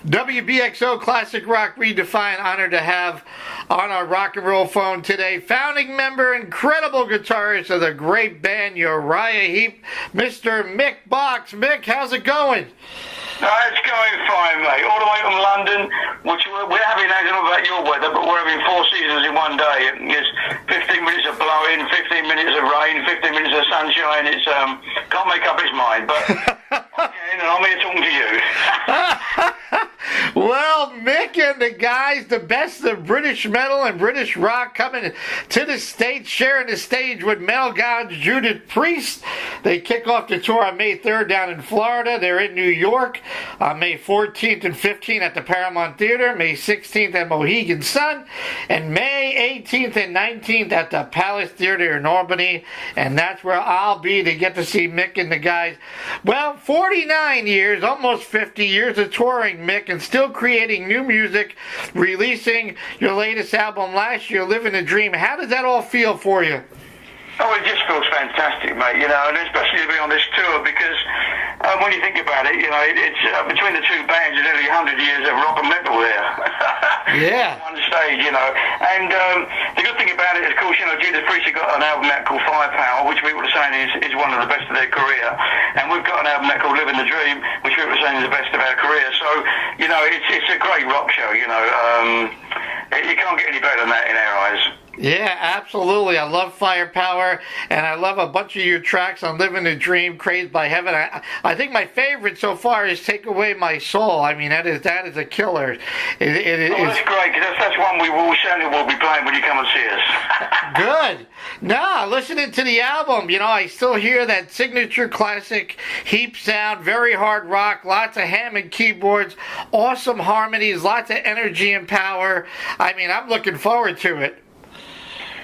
WBXO Classic Rock Redefined, honored to have on our rock and roll phone today, founding member, incredible guitarist of the great band Uriah Heep, Mr. Mick Box. Mick, how's it going? It's going fine, mate. All the way from London, which we're having, I don't know about your weather, but we're having 4 seasons in one day. It's 15 minutes of blowing, 15 minutes of rain, 15 minutes of sunshine. It's can't make up its mind, but okay, and I'm here talking to you. Well, Mick and the guys, the best of British metal and British rock, coming to the States, sharing the stage with metal gods Judas Priest. They kick off the tour on May 3rd down in Florida. They're in New York on May 14th and 15th at the Paramount Theater, May 16th at Mohegan Sun, and May 18th and 19th at the Palace Theater in Albany. And that's where I'll be to get to see Mick and the guys. Well, 49 years, almost 50 years of touring, Mick, and still creating new music, releasing your latest album last year, Living the Dream. How does that all feel for you? Oh, it just feels fantastic, mate, and especially to be on this tour because when you think about it, it's between the two bands, there's nearly 100 years of rock and metal there. Yeah. On stage, and the good thing about it is, of course, Judas Priest have got an album out called Firepower, which people are saying is one of the best of their career, and we've got an album out called Living the Dream, which people are saying is the best of our career, so, it's a great rock show, you can't get any better than that in our eyes. Yeah, absolutely. I love Firepower, and I love a bunch of your tracks on Living the Dream, Crazed by Heaven. I think my favorite so far is Take Away My Soul. I mean, that is a killer. That's great, because that's one we certainly will be playing when you come and see us. Good. Nah, listening to the album, I still hear that signature classic Heep sound, very hard rock, lots of Hammond keyboards, awesome harmonies, lots of energy and power. I mean, I'm looking forward to it.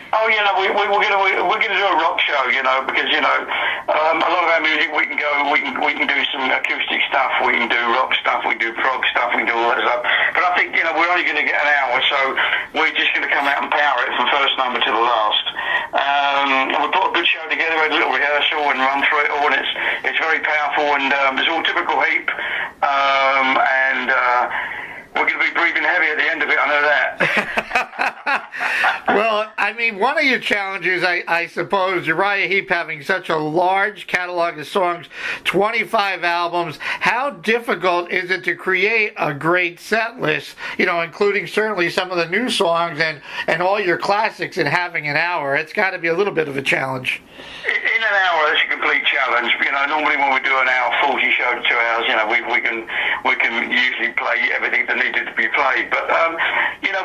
Oh, we're gonna do a rock show, because a lot of our music we can do some acoustic stuff, we can do rock stuff, we can do prog stuff, we can do all that stuff. But I think we're only gonna get an hour, so we're just gonna come out and power it from first number to the last. And we put a good show together, had a little rehearsal and run through it all, and it's very powerful and it's all typical Heep, and we're going to be breathing heavy at the end of it, I know that. Well, I mean, one of your challenges, I suppose, Uriah Heep having such a large catalog of songs, 25 albums, how difficult is it to create a great set list, including certainly some of the new songs and all your classics in having an hour? It's got to be a little bit of a challenge. In an hour, it's a complete challenge. Normally when we do an hour 40 show to 2 hours, we can usually play everything that needed to be played. But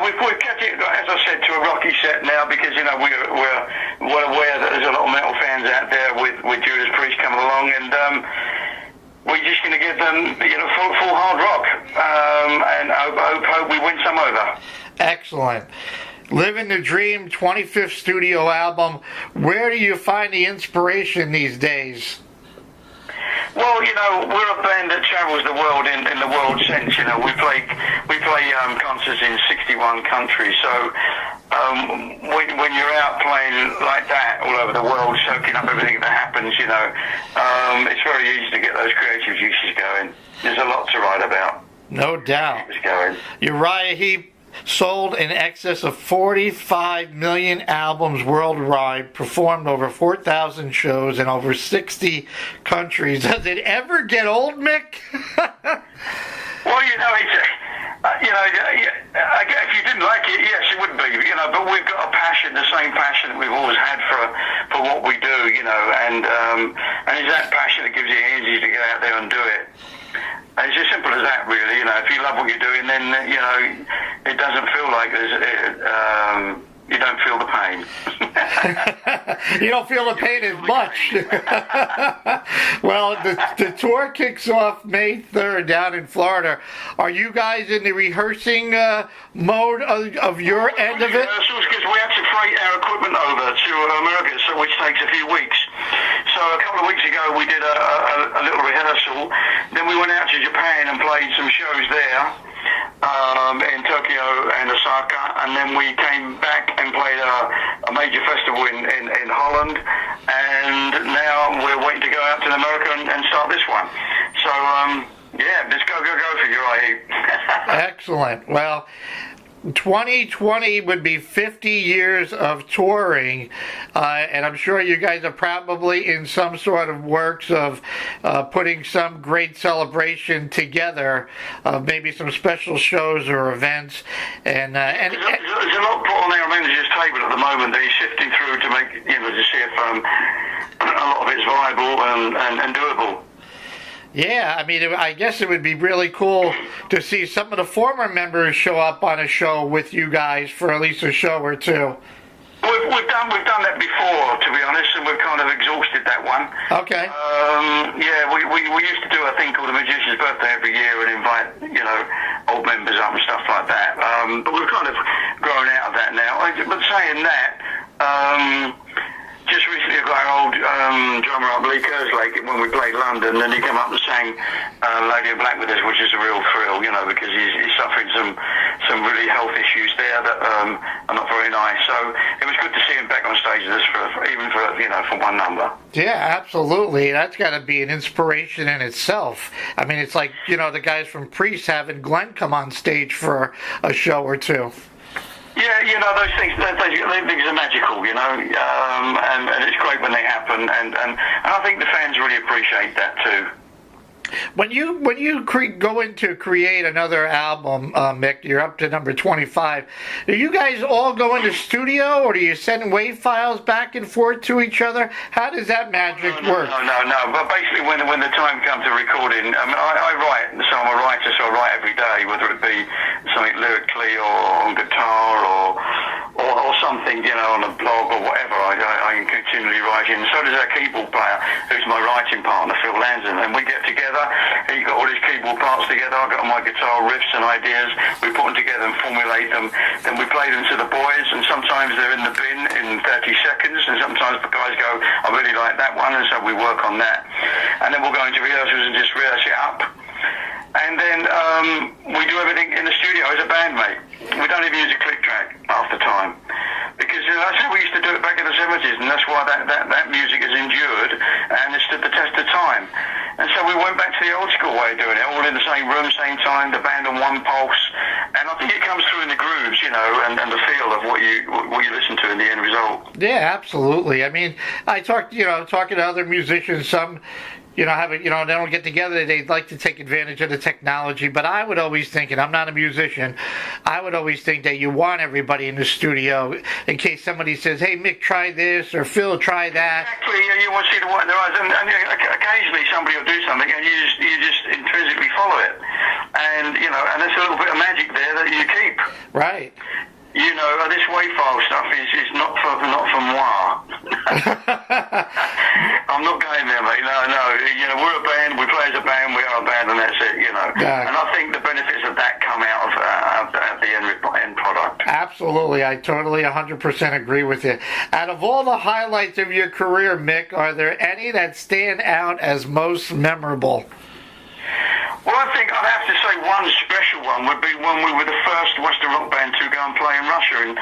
we've kept it, as I said, to a rocky set now because we're well aware that there's a lot of metal fans out there with Judas Priest coming along, and we're just going to give them full hard rock, and hope we win some over. Excellent. Living the Dream, 25th studio album. Where do you find the inspiration these days? Well, we're a band that travels the world in the world sense. We play concerts in 61 countries. So when you're out playing like that all over the world, soaking up everything that happens, it's very easy to get those creative juices going. There's a lot to write about. No doubt. Uriah Heep sold in excess of 45 million albums worldwide, performed over 4,000 shows in over 60 countries. Does it ever get old, Mick? Well, if you didn't like it, yes, it would be, but we've got a passion, the same passion that we've always had for what we do, and it's that passion that gives you energy to get out there and do it. And it's as simple as that, really. If you love what you're doing, then it doesn't feel like you don't feel the pain. You don't feel the pain as much. Well, the tour kicks off May 3rd down in Florida. Are you guys in the rehearsing mode of your end of it? Rehearsals, because we have to freight our equipment over to America, which takes a few weeks. So a couple of weeks ago we did a little rehearsal. Then we went out to Japan and played some shows there. In Tokyo and Osaka, and then we came back and played a major festival in Holland, and now we're waiting to go out to America and start this one. So, let's go for Uriah Heep. Excellent. Well, 2020 would be 50 years of touring, and I'm sure you guys are probably in some sort of works of putting some great celebration together, maybe some special shows or events. And there's a lot put on our manager's table at the moment that he's sifting through to make, to see if a lot of it's viable and doable. Yeah, I mean, I guess it would be really cool to see some of the former members show up on a show with you guys for at least a show or two. We've done that before, to be honest, and we've kind of exhausted that one. Okay. We used to do a thing called the Magician's Birthday every year and invite, old members up and stuff like that. But we've kind of grown out of that now. But saying that, just recently I got our old drummer up, Lee Kerslake, when we played London, and he came up and sang Lady in Black with us, which is a real thrill, because he's suffering some really health issues there that are not very nice. So it was good to see him back on stage with us for one number. Yeah, absolutely. That's got to be an inspiration in itself. I mean, it's like, the guys from Priest having Glenn come on stage for a show or two. Yeah, those things are magical, and it's great when they happen, and I think the fans really appreciate that too. When you go in to create another album, Mick, you're up to number 25. Do you guys all go into studio, or do you send WAV files back and forth to each other? How does that magic work? No. But basically, when the time comes to recording, I write, so I'm a writer, so I write every day, whether it be something lyrically or on guitar or something, on a blog or whatever. I can continually write in. So does our keyboard player, who's my writing partner, Phil Lanson, and we get together. He got all his keyboard parts together. I got all my guitar riffs and ideas. We put them together and formulate them. Then we play them to the boys, and sometimes they're in the bin in 30 seconds, and sometimes the guys go, I really like that one, and so we work on that. And then we'll go into rehearsals and just rehearse it up. And then we do everything in the studio as a bandmate. We don't even use a click track half the time. Because that's how we used to do it back in the 70s, and that's why that music has endured and has stood the test of time. And so we went back to the old school way of doing it, all in the same room, same time, the band on one pulse. And I think it comes through in the grooves, and the feel of what you listen to in the end result. Yeah, absolutely. I mean, I talking to other musicians, some they don't get together, they like to take advantage of the technology, but I would always think, and I'm not a musician, I would always think that you want everybody in the studio in case somebody says, hey, Mick, try this, or Phil, try that. Exactly, you want to see the white in their eyes, and occasionally somebody will do something, and you just intrinsically follow it, and there's a little bit of magic there that you keep. Right. This WAV file stuff is not for moi. I'm not going there, mate. No. We're a band. We play as a band. We are a band, and that's it. Yeah. And I think the benefits of that come out of the end product. Absolutely, I totally 100% agree with you. Out of all the highlights of your career, Mick, are there any that stand out as most memorable? Well, I think I'd have to say one special one would be when we were the first Western rock band to go and play in Russia in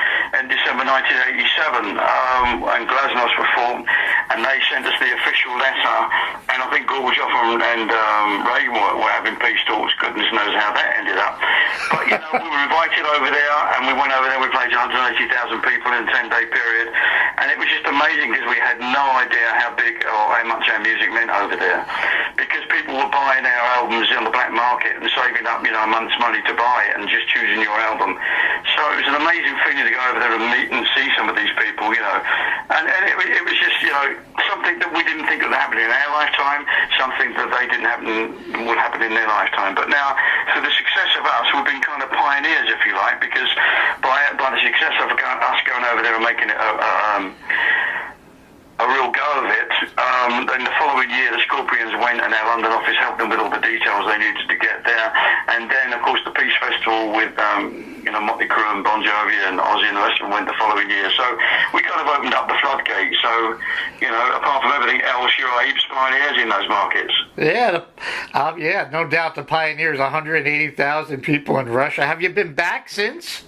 December 1987, and Glasnost were formed, and they sent us the official letter, and I think Gorbachev and Reagan were having peace talks. Goodness knows how that ended up. But, we were invited over there, and we went over there, we played to 180,000 people in a 10-day period, and it was just amazing because we had no idea how big or how much our music meant over there, because people were buying our albums on the black market and saving up, a month's money to buy it and just choosing your album. So it was an amazing feeling to go over there and meet and see some of these people, and it was just, something that we didn't think would happen in our lifetime, something that they didn't would happen in their lifetime. But now, through the success of us, we've been kind of pioneers, if you like, because by the success of us going over there and making it a real go of it. Then the following year, the Scorpions went, and our London office helped them with all the details they needed to get there. And then, of course, the Peace Festival with Motley Crue and Bon Jovi and Ozzy and the rest of them went the following year. So we kind of opened up the floodgates. So, apart from everything else, you're Heep's pioneers in those markets. Yeah, no doubt the pioneers, 180,000 people in Russia. Have you been back since?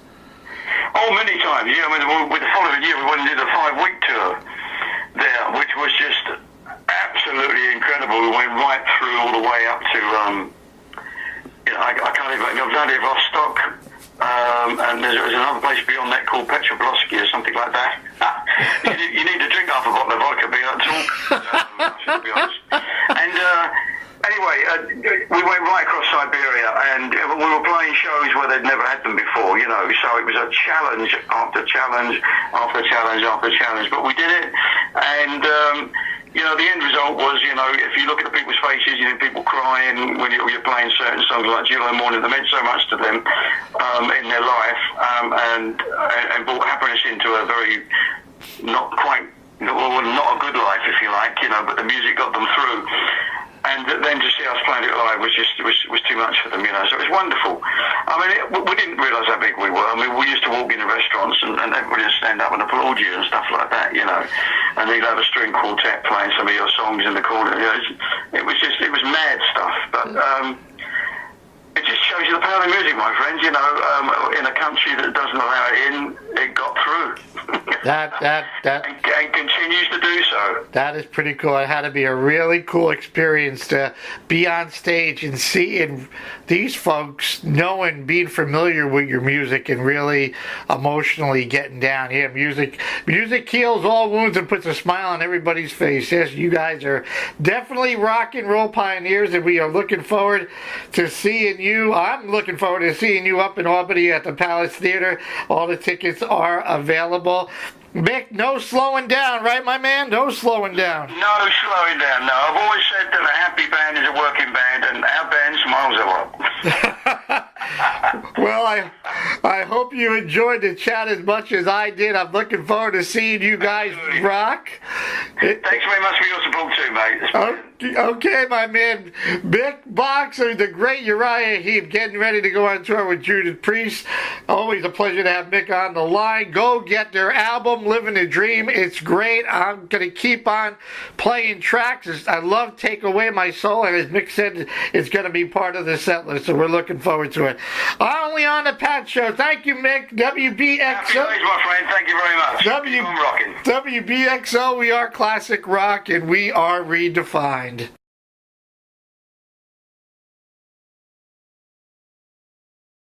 Oh, many times. Yeah, with the following year, we went and did a 5-week tour there, which was just absolutely incredible. We went right through all the way up to I can't even. I've had it Rostock, and there's another place beyond that called Petropavlovsky or something like that. you need to drink half a bottle of vodka being that talk. To be honest. And anyway, we went right across Siberia, and we were playing shows where they'd never had them before. You know, so it was a challenge after challenge after challenge after challenge. But we did it, and you know, the end result was, you know, if you look at the people's faces, you know, people crying when you're playing certain songs like July Morning, that meant so much to them in their life, and brought happiness into a very not a good life, if you like, you know, but the music got them through. And then to see us playing it live was too much for them, you know. So it was wonderful. I mean, we didn't realise how big we were. I mean, we used to walk into restaurants and everybody would stand up and applaud you and stuff like that, you know. And they'd have a string quartet playing some of your songs in the corner. You know, it was mad stuff. But it just shows you the power of music, my friends. You know, in a country that doesn't allow it in, it got through. and continues to do so. That is pretty cool. It had to be a really cool experience to be on stage and seeing these folks, knowing, being familiar with your music and really emotionally getting down. Yeah, music heals all wounds and puts a smile on everybody's face. Yes, you guys are definitely rock and roll pioneers, and we are looking forward to seeing you. I'm looking forward to seeing you up in Albany at the Palace Theater. All the tickets are available. Mick, no slowing down, right, my man? No slowing down. No slowing down, no. I've always said that a happy band is a working band, and our band smiles a lot. Well, I hope you enjoyed the chat as much as I did. I'm looking forward to seeing you guys rock. Thanks very much for your support too, mate. Okay, my man. Mick Boxer, the great Uriah Heep, getting ready to go on tour with Judas Priest. Always a pleasure to have Mick on the line. Go get their album, Living the Dream. It's great. I'm going to keep on playing tracks. I love Take Away My Soul, and as Mick said, it's going to be part of the set list, so we're looking forward to it. Only on the Pat Show. Thank you, Mick. WBXO. Happy days, my friend. Thank you very much. Keep on rocking. WBXO, we are classic rock, and we are redefined.